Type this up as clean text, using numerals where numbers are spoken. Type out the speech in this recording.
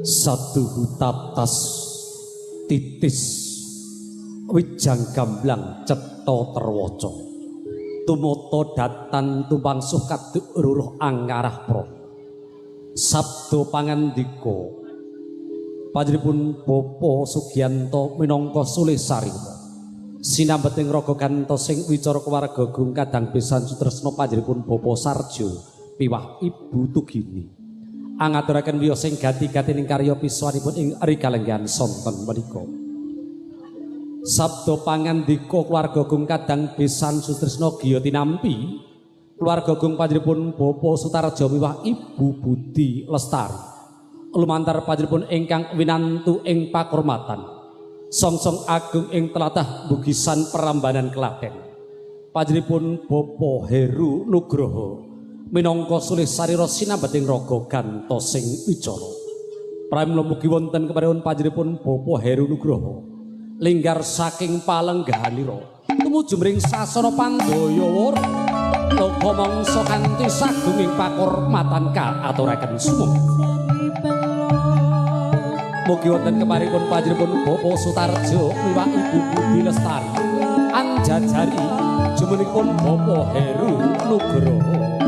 Satu tatas titis wijang gamblang cetha terwaca tumata datan tumangsuh kaduk ruruh angarah pra sabda pangandika panjenenganipun Bapa Sugiyanto minangka sulih sarita sinambeting raga gantosing wicara keluarga Gung Kadang Besan Sutresna panjenenganipun Bapa Sarjo piwah Ibu Tugini angaturaken wiyo sing gati-gatining karya piswanipun ing rikalenggan sonten menika. Sabda pangandika keluarga Gung Kadang Besan Sutresna giya tinampi keluarga Gung panjenenganipun Bapa Sutarjo miwah Ibu Budi Lestari lumantar panjenenganipun ingkang winantu ing pakurmatan songsong agung ing tlatah Bugisan Prambanan Klaten panjenenganipun Bapa Heru Nugroho minangka sulih sarira sinambeting raga gantosing wicara pramila mugi wonten keparipun panjenenganipun Bapa Heru Nugroho linggar saking palenggahanira tumuju mring sasana Pandhayawa loka mangsa kanthi sagunging pakurmatan kaaturaken sumung mugi wonten keparipun panjenenganipun Bapa Sutarjo miwah Ibu Budi Lestari anjajari jumenipun Bapa Heru Nugroho.